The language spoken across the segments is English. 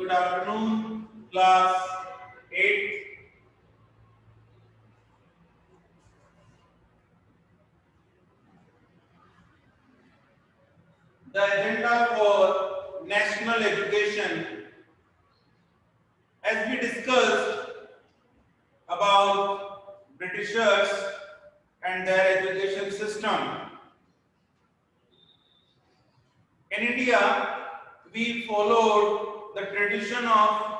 Good afternoon, class 8. The agenda for national education, as we discussed about Britishers and their education system. In India, we followed the tradition of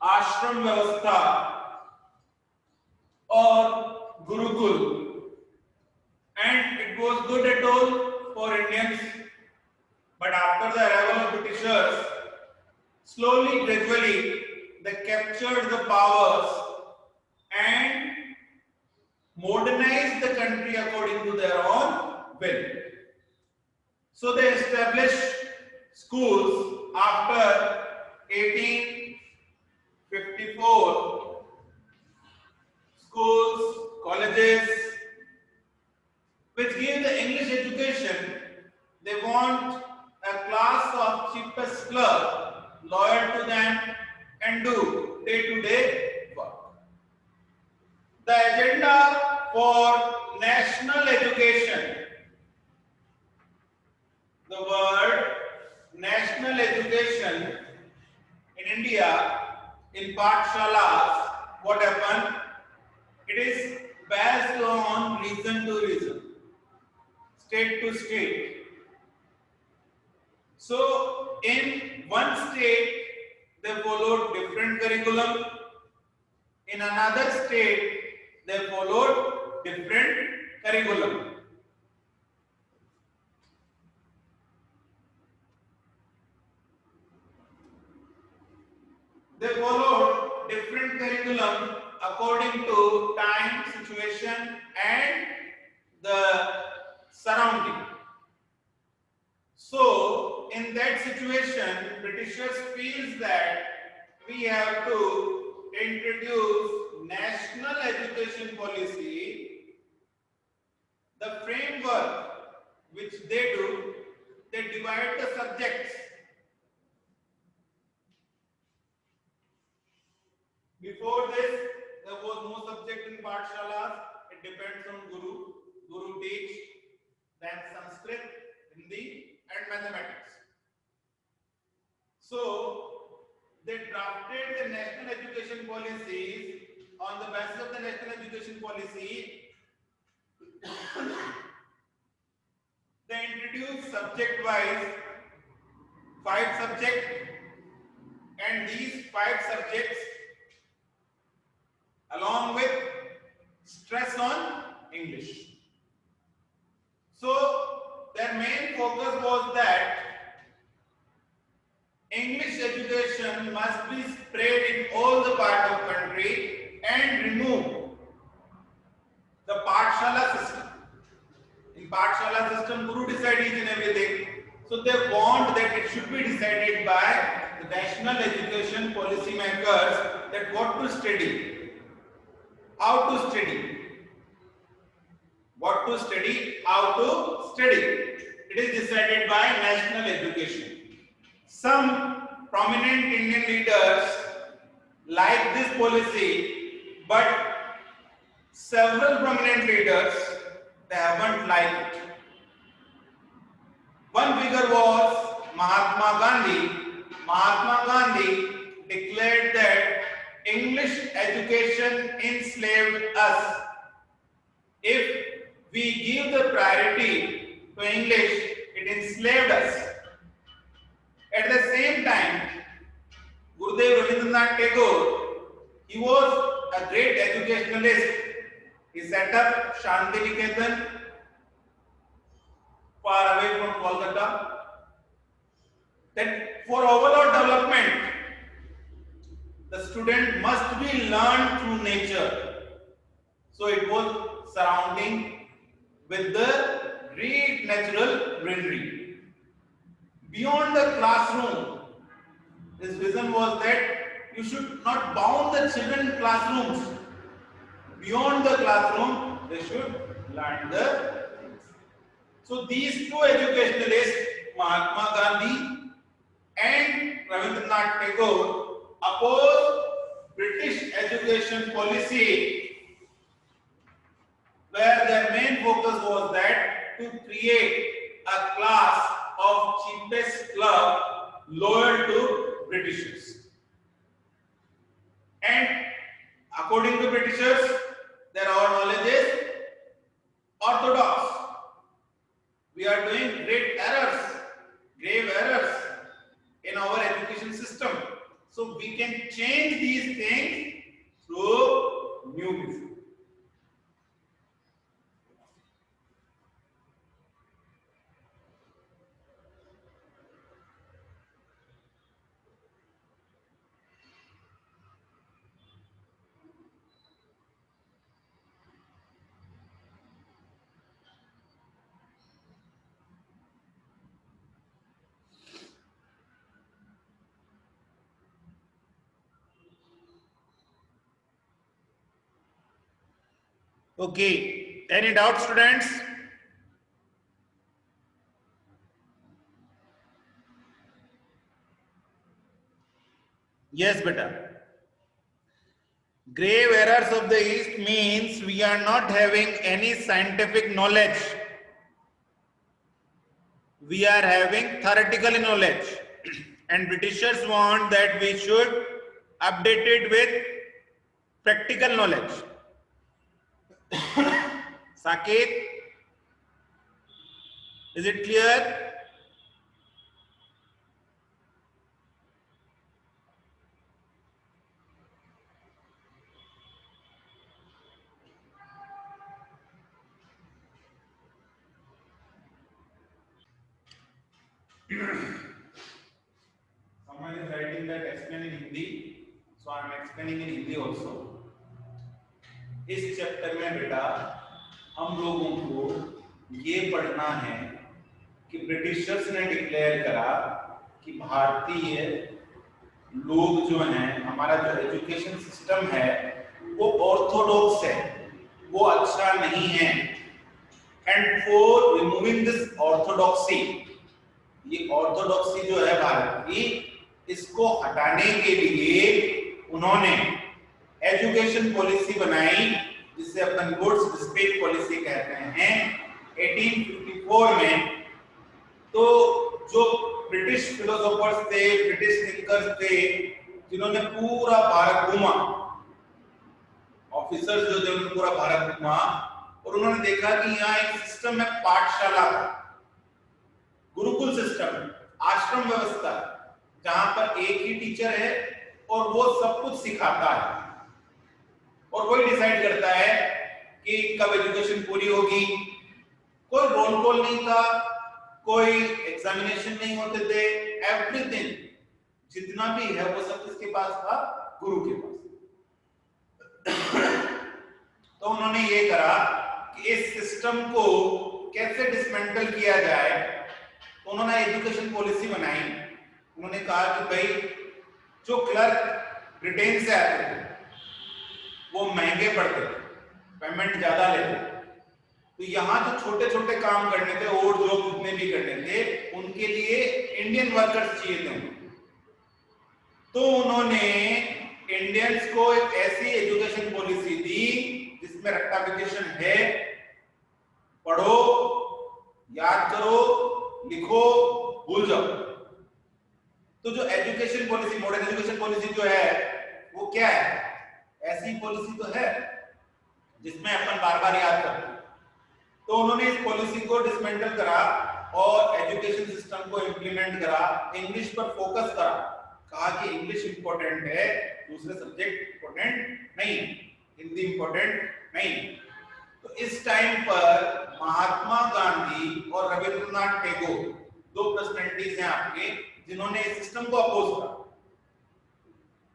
Ashram Vyavastha or Gurukul, and it was good at all for Indians. But after the arrival of Britishers, slowly, gradually, they captured the powers and modernized the country according to their own will. So they established schools after 1854, schools, colleges, which give the English education. They want a class of cheapest clerk, loyal to them and do day-to-day work. The agenda for national education. The word national education in India, in Pathshalas, what happened? It is based on region to region, state to state. So, in one state, they followed different curriculum. In another state, they followed different curriculum. They followed different curriculum according to time, situation, and the surrounding. So, in that situation, Britishers feels that we have to introduce national education policy. The framework which they do, they divide the subjects. Before this, there was no subject in Pathshalas. It depends on Guru. Guru teach, then Sanskrit, Hindi, and mathematics. So, they drafted the national education policies. On the basis of the national education policy, they introduced subject-wise 5 subjects, and these 5 subjects, along with stress on English. So, their main focus was that English education must be spread in all the part of country and remove the Pathshala system. In Pathshala system, Guru decide each and everything. So they want that it should be decided by the national education policy makers that what to study, how to study, what to study, how to study. It is decided by national education. Some prominent Indian leaders like this policy, but several prominent leaders, they haven't liked it. One figure was Mahatma Gandhi. Mahatma Gandhi declared that English education enslaved us. If we give the priority to English, it enslaved us. At the same time, Gurudev Rabindranath Tagore, he was a great educationalist. He set up Shanti Niketan far away from Kolkata. That for overall development, the student must be learned through nature. So it was surrounding with the great natural greenery. Beyond the classroom, his vision was that you should not bound the children in classrooms. Beyond the classroom, they should learn the things. So these two educationalists, Mahatma Gandhi and Rabindranath Rabindranath Tagore opposed British education policy, where their main focus was that to create a class of cheapest club loyal to Britishers. And according to Britishers, their our knowledge is orthodox. We are doing grave errors in our education system. So we can change these things through new music. Okay, any doubts, students? Yes, beta. Grave errors of the East means we are not having any scientific knowledge. We are having theoretical knowledge. And Britishers want that we should update it with practical knowledge. Saket, is it clear? Someone is writing that explain in Hindi, so I am explaining in Hindi also. इस chapter में बेटा हम लोगों को ये पढ़ना है कि ब्रिटिशर्स ने डिक्लेयर करा कि भारतीय लोग जो हैं, हमारा जो एजुकेशन सिस्टम है वो ऑर्थोडॉक्स है, वो अच्छा नहीं है. And for removing this orthodoxy, ये ऑर्थोडॉक्सी जो है भारत की, इसको हटाने के लिए उन्होंने एजुकेशन पॉलिसी बनाई जिसे अपन गुड्स डिस्पैच पॉलिसी कहते हैं 1854 में. तो जो ब्रिटिश फिलोसोफर्स थे, ब्रिटिश थिंकर्स थे, जिन्होंने पूरा भारत घूमा, ऑफिसर्स जो थे उन्होंने पूरा भारत घूमा और उन्होंने देखा कि यहाँ एक सिस्टम है पाठशाला का, गुरुकुल सिस्टम, आश्रम व्यवस्था, जहां पर एक ही टीचर है और वो सब कुछ सिखाता है और वही डिसाइड करता है कि कब एजुकेशन पूरी होगी. कोई रोल कॉल नहीं था, कोई एग्जामिनेशन नहीं होते थे, एवरीथिंग जितना भी है वो सब किसके पास था? गुरु के पास. तो उन्होंने ये करा कि इस सिस्टम को कैसे डिसमेंटल किया जाए. उन्होंने एजुकेशन पॉलिसी बनाई. उन्होंने कहा कि भाई जो क्लर्क ब्रिटेन से आते थे वो महंगे पड़ते थे, पेमेंट ज्यादा लेते, तो यहाँ जो छोटे छोटे काम करने थे और जॉब जितने भी करने थे उनके लिए इंडियन वर्कर्स चाहिए थे. तो उन्होंने इंडियंस को एक ऐसी एजुकेशन पॉलिसी दी जिसमें रट्टाफिकेशन है, पढ़ो, याद करो, लिखो, भूल जाओ. तो जो education policy, modern education policy जो है वो क्या है? ऐसी पॉलिसी तो है जिसमें अपन बार बार याद करते हैं. तो उन्होंने इस पॉलिसी को डिसमेंटल करा और एजुकेशन सिस्टम को इंप्लीमेंट करा, इंग्लिश पर फोकस करा. कहा कि इंग्लिश इंपॉर्टेंट है, दूसरे सब्जेक्ट इंपॉर्टेंट नहीं, हिंदी इंपॉर्टेंट नहीं. तो इस टाइम पर महात्मा गांधी और रविंद्रनाथ टैगोर, दो पर्सनैलिटीज हैं आपके जिन्होंने इस सिस्टम को अपोज करा.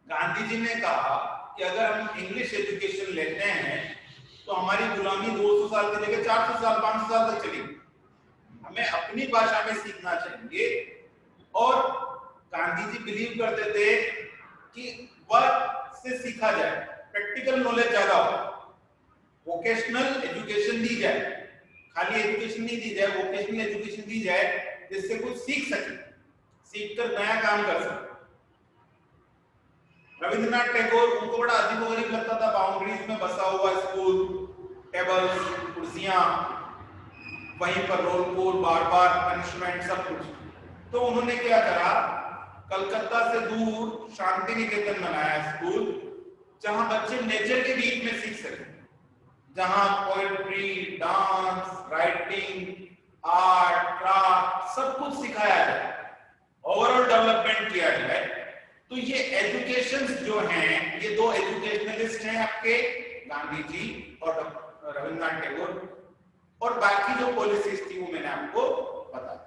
गांधी जी ने कहा कि अगर हम इंग्लिश एजुकेशन लेते हैं तो हमारी गुलामी 200 साल की जगह 400 साल 500 साल तक चलेगी. हमें अपनी भाषा में सीखना चाहिए. और गांधी जी बिलीव करते थे कि वर्क से सीखा जाए, प्रैक्टिकल नॉलेज ज्यादा हो, वोकेशनल एजुकेशन दी जाए, खाली एजुकेशन नहीं दी जाए, वोकेशनल एजुकेशन दी जाए जिससे कुछ सीख सके, सीखकर नया काम कर सके. रविंद्रनाथ टैगोर, उनको बड़ा अजीबोगरीब लगता था बाउंड्रीज में बसा हुआ स्कूल, टेबल्स, कुर्सियां, वहीं पर रोल कॉल, बार बार पनिशमेंट, सब कुछ। तो उन्होंने क्या करा, कलकत्ता से दूर शांति निकेतन बनाया स्कूल, जहां बच्चे नेचर के बीच में सीख सके, जहां poetry, dance, writing, art, craft सब कुछ सिखाया जाए, ओवरऑल डेवलपमेंट किया जाए। तो ये एजुकेशन जो हैं, ये दो एजुकेशनलिस्ट हैं आपके, गांधी जी और रविंद्रनाथ टैगोर, और बाकी जो पॉलिसीज थी वो मैंने आपको बता दी।